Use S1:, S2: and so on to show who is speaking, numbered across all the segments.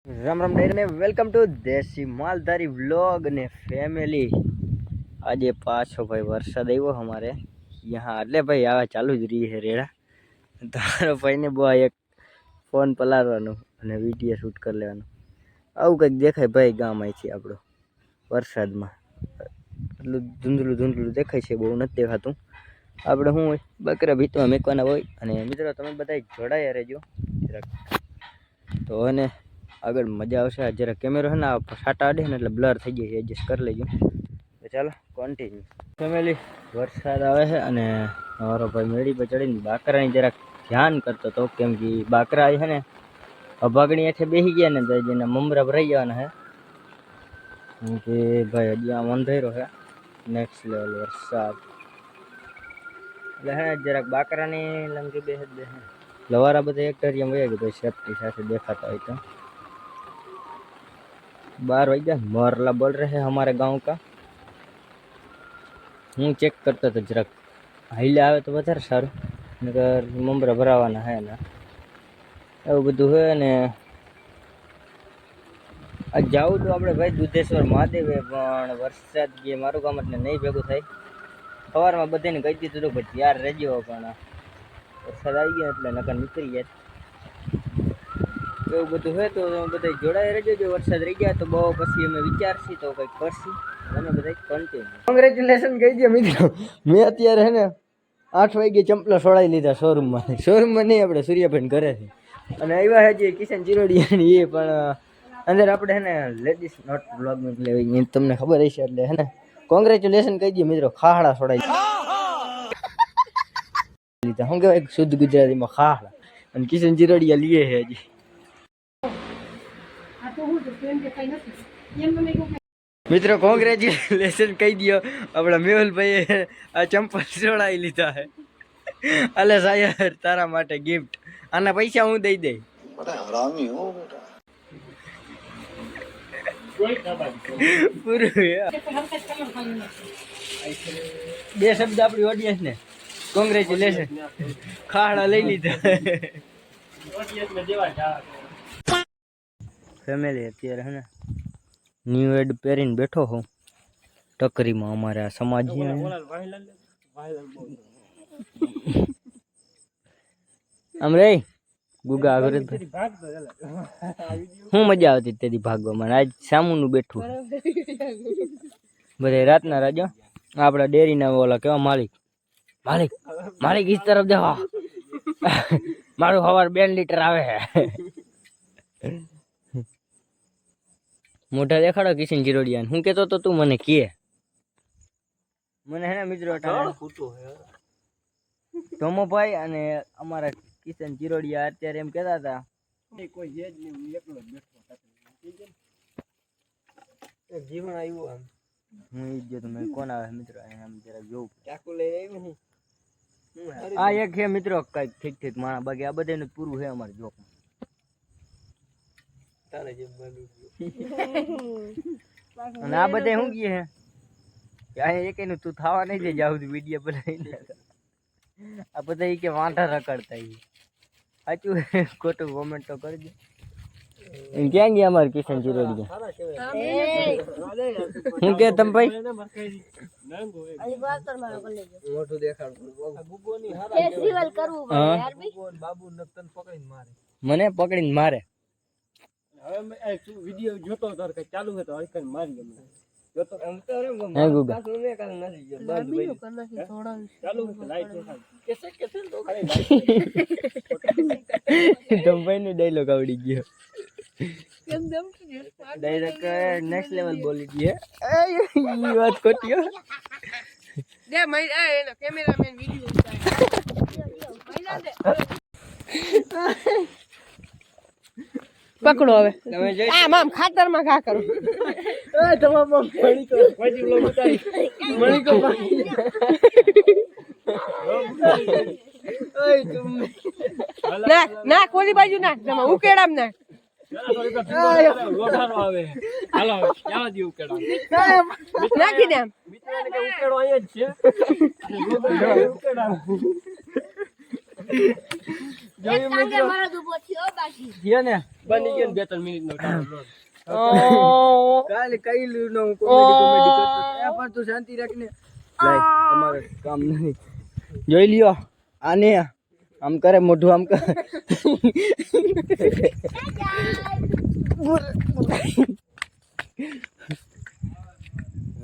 S1: રામ રામ ડાયર ને welcome to દેશી માલધારી vlog ને ફેમિલી। આજે પાછો ભાઈ વરસાદ આવ્યો हमारे यहाँ એટલે ભાઈ આવા ચાલુ જ રહી છે રેડા। તારો ભાઈને બહુ એક ફોન પલાળવાનો અને વિડીયો શૂટ કરી લેવાનો આવું કંઈક દેખાય ભાઈ ગામ અહીંથી આપણો વરસાદમાં એટલું ધૂંધળું ધૂંધળું દેખાય છે, બહુ નથી દેખાતું। આપણે શું હોય બકરા ભીતમાં મેકવાના હોય। અને મિત્રો તમે બધા જોડાયા રહેજો જરાક તો અને આગળ મજા આવશે। જરા કેમેરો છે ને છાટા અડે ને એટલે બ્લર થઈ જાય, એડજસ્ટ કરી લેજો। તો ચાલો કન્ટિન્યુ ફેમિલી। વરસાદ આવે છે અને અમારો ભાઈ મેળી પર ચડીને બાકરાની જરાક ધ્યાન કરતો હતો, કેમ કે બાકરા છે ને અભાગણી હેઠે બેસી ગયા ને તો જેના મમરા ભરાઈ જવાના છે। કેમ કે ભાઈ હજી આમ અંધેરો છે, નેક્સ્ટ લેવલ વરસાદ એટલે હે જરાક બાકરાની લંગી બેસે લવારા બધા એક ટારિયામાં વયા ગયા સેફટી સાથે દેખાતા હોય તો 12 बज मोरला बोल रहे हैं हमारे गांव का। हूँ चेक करता था जरा हाईले आवे तो વધારે સારું, નકર મમરા ભરાવાના હે ને એવું બધું હોય ને। આ જાવું તો આપણે ભાઈ દુધેશ્વર મહાદેવે, પણ વરસાદ જે મારું કામ એટલે નહીં ભેગું થાય। સવારમાં બધાને કહી દીધું હતું ભાઈ તૈયાર રહેજો, પણ વરસાદ આવી ગયો એટલે નકર નીકળી જાય। એવું બધું હોય તો બધા જોડાઈ રહેજો। જો વરસાદ રહી ગયા તો બહુ પછી અમે વિચારશી તો કંઈક કરશી અને બધા કન્ટિન્યુ કોંગ્રેચ્યુલેશન કહી દે મિત્રો। મેં અત્યારે હે ને 8 વાગે ચંપલા છોડાવી લીધા શોરૂમમાં નહીં, આપણે સૂર્યાભાઈ ઘરે છે અને આવ્યા હજી કિશન ચિરોડિયાની એ પણ અંદર આપણે હે ને લેડીઝ નોટ બ્લોગ એટલે તમને ખબર હશે એટલે હે ને કોંગ્રેચ્યુલેશન કહી દે મિત્રો। ખાહડા છોડાવી લીધા, શું કહેવાય શુદ્ધ ગુજરાતીમાં ખાહડા, અને કિશન ચિરોડિયા લીએ છે હજી। મિત્રો કોંગ્રેચ્યુલેશન કહી દો આપણા મેહુલભાઈ આ ચંપલ છોડાવી લીધા છે। અલે સાયર તારા માટે ગિફ્ટ, આના પૈસા હું દઈ દઈ। પૂરું બે શબ્દ આપણી ઓડિયન્સ ને કોંગ્રેચ્યુલેશન, ખાડા લઈ લીધા ફેમિલી। અત્યારે હે ને ન્યૂ એડ પહેરીને બેઠો હું ટકરીમાં, અમારા સમાજ આમ રે ગુગા આગળ શું મજા આવતી તેથી ભાગવામાં। આજ સામુનું બેઠું બધા રાતના રાજા આપણા ડેરીના ઓલા કેવા માલિક માલિક માલિક ઇસ તરફ દેવા મારું સવાર 2 લીટર આવે છે। મોઢા દેખાડો કિશન ચિરોડિયા, હું કેતો તો તું મને કે મને હે ને મિત્રો ટોમોભાઈ અને અમારા કિશન ચિરોડિયા અત્યારે એમ કહેતા હતા કોઈ છે જ નહીં, હું એકલો જ બેઠો જીવન આવ્યું આમ હું ઈ જો તમે કોણ આવે મિત્રો આમ જરા જોઉં ચાકુ લઈ આવી નહીં આ એક છે મિત્રો કઈક ઠીક ઠીક માણા બાકી આ બધાનું પૂરું છે અમારે જોક તારે જેમ બનવું અને આ બધા શું કહે છે અહીંયા એકેનું તું થવા નહીં દે જાવ વિડીયો બનાવીને આ બધા કે વાંઢા રખડતા સાચું ખોટું કોમેન્ટ તો કરજો। ક્યાં ગયા અમારે કિશન ચિરોડિયા, હું કે તમે ભાઈ મોટું દેખાડું મને પકડીને મારે વિડીયો જોતો ચાલુ હતો મારી ડાયલોગ આવડી ગયો, ડાયરેક્ટ નેક્સ્ટ લેવલ બોલી ગયે એ વાત ખોટી કેમેરામેન પકડો હવે આમ આમ ખાતર માં ઘા કરો તમામ મણિકો પછી બ્લોગ ઉતારી મણિકો નાખ નાખ ઓલી બાજુ નાખ તમે ઉકેડામ નાખ આવે હાલો ક્યાં દી ઉકેડા નાખી દે મિત્રને કે ઉકેડો અહીંયા જ છે ઉકેડા જોયું મિત્રો છે ને
S2: બની ગયો ને 2-3 મિનિટ નો ટાઈમ લોટ
S1: કાલે કઈ લ્યું નો કોમેડી કરતો એ પણ તું શાંતિ રાખને લાય તમારે કામ નહીં જોઈ લ્યો આને આમ કરે મોઢું આમ કરે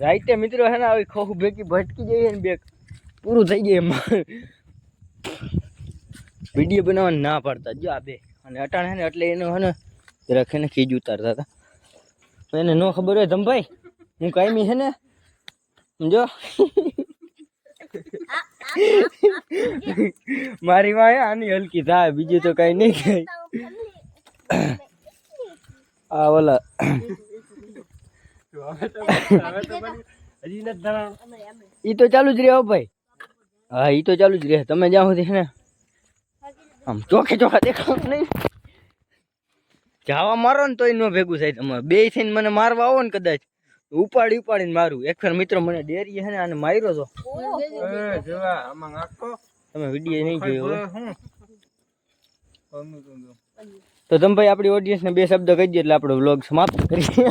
S1: રાઈતે મિત્રો હે ને આવી ખોખ ભેગી ભટકી જઈએ ને બેક પૂરું થઈ જાય એમાં વિડીયો બનાવવા ના પાડતા જો આ બે અને અટાણે હે ને એટલે એનો હે ને રખે ને ખીજ ઉતારતા હતા એને ન ખબર હોય ધમભાઈ હું કાયમી છે ને સમજો મારી માં આની હલકી થાય બીજું તો કઈ નહીં કઈ આ ઓલા
S2: હજી નથી ધરાણ
S1: ઈ તો ચાલુ જ રહે હો ભાઈ હા ઈ તો ચાલુ જ રહે તમે જ્યાં સુધી ને આમ ચોખે ચોખા દેખાવ નહીં જાવા મારો ને તોય ન ભેગું થાય તમારે બે થઈને મને મારવા આવો ને કદાચ ઉપાડીને મારું એક ફેર મિત્રો મને ડેરી છે ને આને માર્યો તો તમે વિડીયો નહીં જોયો તો તમે ભાઈ આપણી ઓડિયન્સ ને બે શબ્દ કહી દો એટલે આપણો વ્લોગ સમાપ્ત કરીએ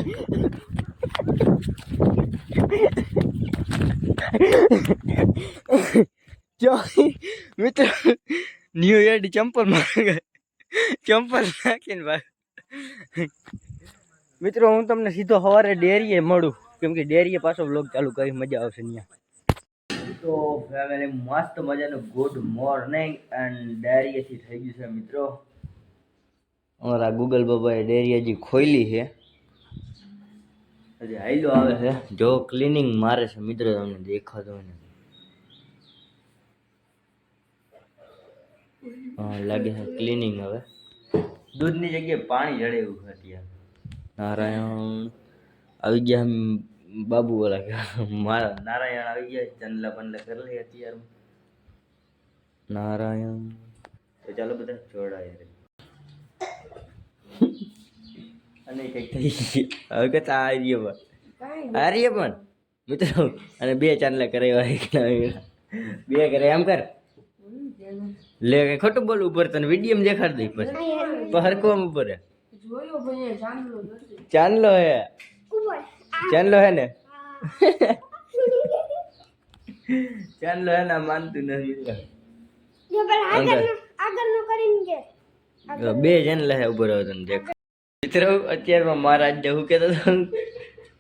S1: મિત્રો ન્યુ યર ચંપલ નાખીને ભાઈ મિત્રો હું તમને સીધો સવારે ડેરીએ મળું કેમ કે ડેરીએ પાછો વ્લોગ ચાલુ કરી મજા આવશે ત્યાં તો ફેમિલી મસ્ત મજાનું ગુડ મોર્નિંગ એન્ડ ડેરીએથી થઈ ગયું છે મિત્રો અમારા ગૂગલ બાબાએ ડેરી હજી ખોલી છે હજી હાઈલો આવે છે જો ક્લિનિંગ મારે છે મિત્રો તમને દેખાતો ને હા લાગે છે ક્લિનિંગ હવે દૂધની જગ્યાએ પાણી જડે એવું છે અત્યારે નારાયણ આવી ગયા બાબુ વાળા મારા નારાયણ આવી ગયા ચંદલા પંદલા કરી લે અત્યારે નારાયણ તો ચાલો બધા જોડાય અને કઈક થઈ હવે કે આર્ય પણ મિત્રો અને બે ચાંદલા કરાવ્યા બે કરે એમ કર લે કઈ ખોટું બોલવું ઉપર તને વિડીયો દેખાડ દઈ પછી હરકવામાં ઉપર ચાંદલો હે ને ચાંદલો હે ને માનતું નથી બે ચાંદલા હે ઉપર આવે તને દેખ મિત્રો અત્યારમાં મહારાજ જવું કેતો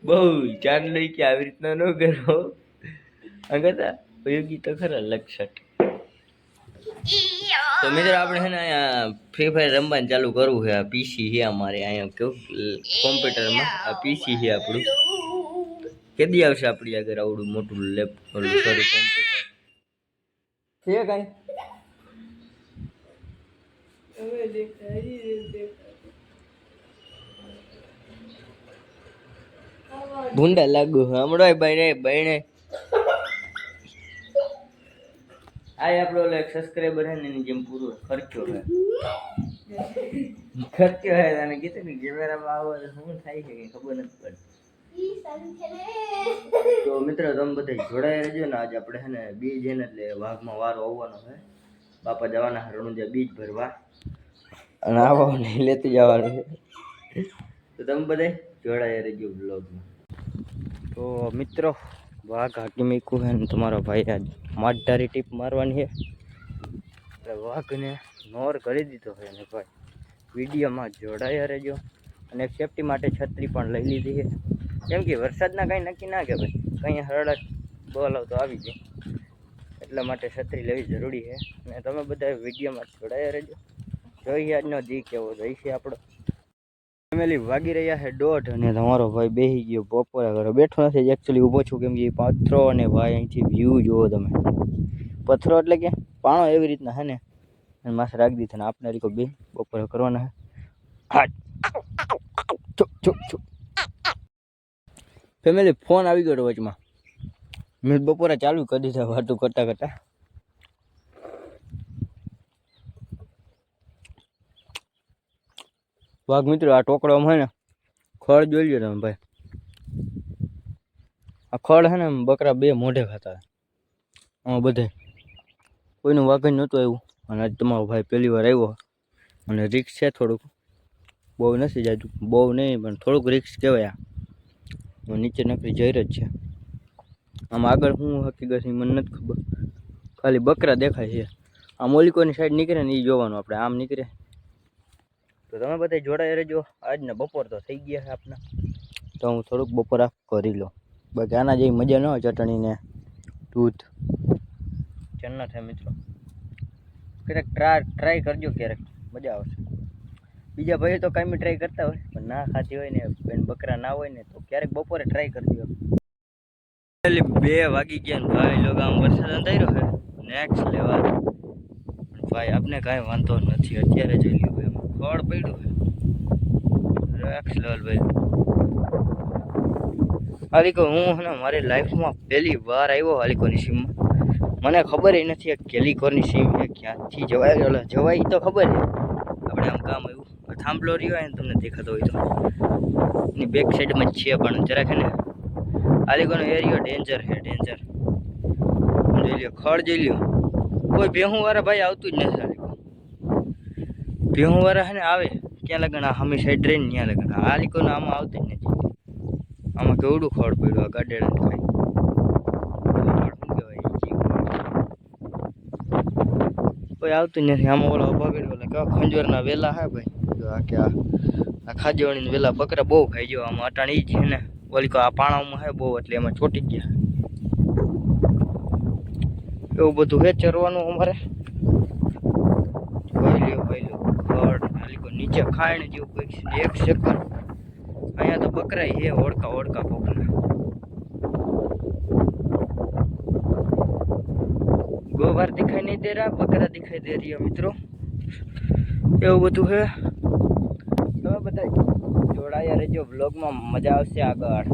S1: બહુ ચાંદલો કે આવી રીતના ન કરો અંગતા યોગી તો ખરા લક્ષટ તો મિત્રો આપણે છે ને અહીંયા ફ્રી ફાયર રમવાનું ચાલુ કરવું છે આ પીસી છે અમારે અહીંયા કેવું કોમ્પ્યુટરમાં આ પીસી છે આપણું કેદી આવશે આપણી આગળ આવડું મોટું સોરી કોમ્પ્યુટર છે કાંઈ ભૂંડા લાગુ હમણાં બહેને આ આપણો ઓલો એક સબસ્ક્રાઇબર છે ને એની જેમ પૂરો ખર્ચો છે અને કીધું ને કેમેરામાં આવો તો શું થાય છે કઈ ખબર નથી પડતી તો મિત્રો તમે બધા જોડાઈ રહેજો ને આજે આપણે છે ને બીજ છે ને એટલે વાઘમાં વારો આવવાનો છે બાપા જવાના રણુજા બીજ ભરવા અને આવવાને લેતી જવાનું છે તો તમે બધા જોડાઈ રહેજો બ્લોગમાં તો મિત્રો વાઘ હાકી મીકું છે ને તમારો ભાઈ આજ માઢારી ટીપ મારવાની છે એટલે વાઘને નોર કરી દીધો છે ને ભાઈ વિડીયોમાં જોડાયા રહેજો અને સેફટી માટે છત્રી પણ લઈ લીધી છે કેમ કે વરસાદના કાંઈ નક્કી ના કે ભાઈ કંઈ હરડાટ બોલાવ તો આવી જાય એટલા માટે છત્રી લેવી જરૂરી છે અને તમે બધા વિડીયોમાં જોડાયા રહેજો જોઈએ આજનો દી કેવો જઈશે આપણો ફેમિલી વાગી રહ્યા છે 1:30 અને તમારો ભાઈ બેસી ગયો બપોરે ઘરે બેઠો નથી એકચ્યુઅલી ઊભો છું કેમ કે પથરો અને ભાઈ અહીંથી વ્યૂ જુઓ તમે પથરો એટલે કે પાણો એવી રીતના છે ને અને માથે રાખી દીધા ને આપણે રીકો બે બપોરે કરવાના છે ફેમિલી ફોન આવી ગયો વચમાં મેં બપોરે ચાલુ કરી દીધા વાતું કરતા વાઘ મિત્રો આ ટોકરામાં હોય ને ખડ જોઈ લો તમે ભાઈ આ ખડ છે ને બકરા બે મોઢે ખાતા આમાં બધે કોઈનું વાઘ નહોતું આવ્યું અને આજ તમારો ભાઈ પહેલી વાર આવ્યો અને રિક્સ છે થોડુંક, બહુ નથી જાતું, બહુ નહીં પણ થોડુંક રિક્સ કહેવાય. આ નીચે નકરી જઈ જ છે. આમ આગળ શું હકીકત છે મને નથી ખબર, ખાલી બકરા દેખાય છે. આમ ઓલિકોની સાઈડ નીકળે ને એ જોવાનું આપણે, આમ નીકળે તો તમે બધા જોડાઈ રહેજો. આજના બપોર તો થઈ ગયા છે આપણા, તો હું થોડુંક બપોરા કરી લો. બાકી આના જેવી મજા ન હોય ચટણી ને દૂધ જન્નત છે મિત્રો. ક્યારેક ટ્રાય કરજો, ક્યારેક મજા આવશે. બીજા ભાઈ તો કાંઈ ટ્રાય કરતા હોય પણ ના ખાતી હોય ને બેન બકરા ના હોય ને તો ક્યારેક બપોરે ટ્રાય કરજો. 2 વાગી ગયા ને ભાઈ લોકો આમ વરસાદ અંધાર્યો છે નેક્સ્ટ લેવલ. ભાઈ આપણે કાંઈ વાંધો નથી, અત્યારે જોઈ લ્યો એમાં ખડ પડ્યું છે નેક્સ્ટ લેવલ ભાઈ. હાલીકો હું ને મારી લાઈફમાં પહેલી વાર આવ્યો હાલીકોની સીમમાં. મને ખબર નથી આ કેલિકોની સીમ છે ક્યાંથી જવાય, જવાય તો ખબર છે આપણે આમ કામ આવ્યું. થાંભલો રહ્યો હોય ને તમને દેખાતો હોય તો એની બેક સાઈડમાં જ છે, પણ જરાક ને હાલીકોનો એરિયો ડેન્જર છે, ડેન્જર. જોઈ લ્યો ખડ જોઈ લ્યો, કોઈ ભેહું વાળા ભાઈ આવતું જ નથી. હાલીકો ભેહું વાળા છે ને આવે ક્યાં લગન આ હમી સાઈડ રહીને ત્યાં લગન, હાલીકોને આમાં આવતું જ નથી. આમાં કેવડું ખડ પડ્યું આ ગાડેડા ખાઈ. કોઈ આવતું જ નથી. આમાં ઓલા બગડ્યો ઓલા કેવા ખંજોરના વેલા હે ભાઈ. જો આ કે આ ખાજવાણીના વેલા બકરા બહુ ખાઈ ગયો. આમાં અટાણી છે ને ઓલી આ પાણામાં હે બહુ, એટલે એમાં ચોટી ગયા. એવું બધું હે ચરવાનું અમારે. ભાઈ લ્યો ખડ હાલીકો નીચે ખાઈને જેવું કંઈક એક સેકન્ડ. અહીંયા તો બકરાય હે ઓળકા કોકના. गोबर दिखाई नहीं दे रहा, बकरा दिखाई दे रही है મિત્રો. એવું બધું છે. તમે બધા જોડાયા રહેજો, વ્લોગમાં મજા આવશે આગળ.